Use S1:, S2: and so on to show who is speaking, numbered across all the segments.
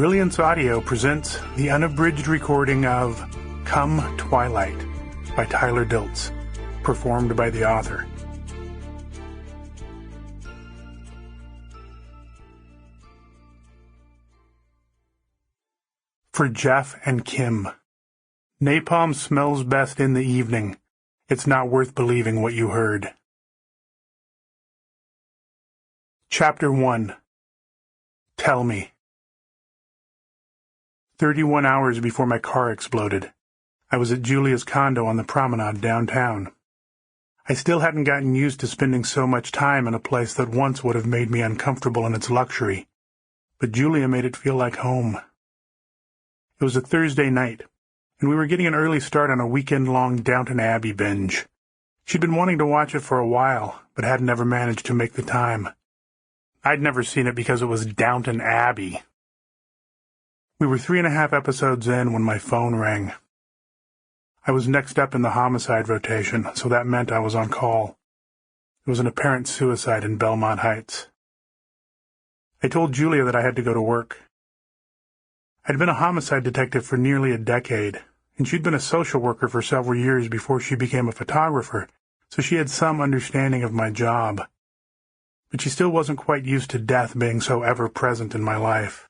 S1: Brilliance Audio presents the unabridged recording of Come Twilight by Tyler Dilts, performed by the author. For Jeff and Kim. Napalm smells best in the evening. It's not worth believing what you heard. Chapter 1. Tell Me. 31 hours before my car exploded, I was at Julia's condo on the promenade downtown. I still hadn't gotten used to spending so much time in a place that once would have made me uncomfortable in its luxury, but Julia made it feel like home. It was a Thursday night, and we were getting an early start on a weekend-long Downton Abbey binge. She'd been wanting to watch it for a while, but had never managed to make the time. I'd never seen it because it was Downton Abbey. We were 3.5 episodes in when my phone rang. I was next up in the Homicide rotation, so that meant I was on call. It was an apparent suicide in Belmont Heights. I told Julia that I had to go to work. I'd been a homicide detective for nearly a decade, and she'd been a social worker for several years before she became a photographer, so she had some understanding of my job. But she still wasn't quite used to death being so ever-present in my life,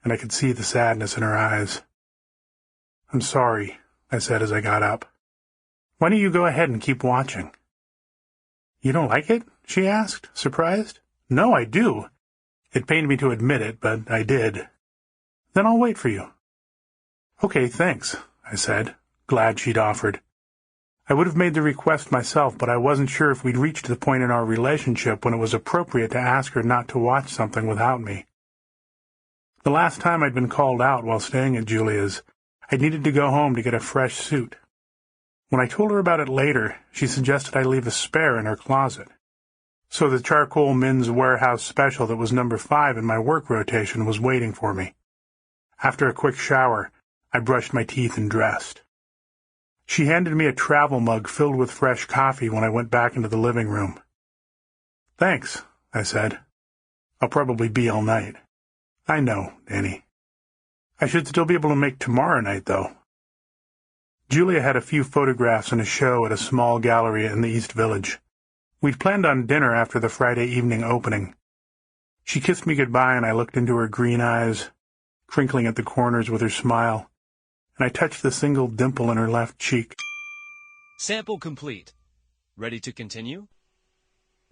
S1: and I could see the sadness in her eyes. "I'm sorry," I said as I got up. "Why don't you go ahead and keep watching?" "You don't like it?" she asked, surprised. "No, I do." It pained me to admit it, but I did. "Then I'll wait for you." "Okay, thanks," I said, glad she'd offered. I would have made the request myself, but I wasn't sure if we'd reached the point in our relationship when it was appropriate to ask her not to watch something without me. The last time I'd been called out while staying at Julia's, I needed to go home to get a fresh suit. When I told her about it later, she suggested I leave a spare in her closet. So the charcoal men's warehouse special that was number 5 in my work rotation was waiting for me. After a quick shower, I brushed my teeth and dressed. She handed me a travel mug filled with fresh coffee when I went back into the living room. "Thanks," I said. "I'll probably be all night." "I know, Danny. I should still be able to make tomorrow night, though." Julia had a few photographs and a show at a small gallery in the East Village. We'd planned on dinner after the Friday evening opening. She kissed me goodbye, and I looked into her green eyes, crinkling at the corners with her smile, and I touched the single dimple in her left cheek.
S2: Sample complete. Ready to continue?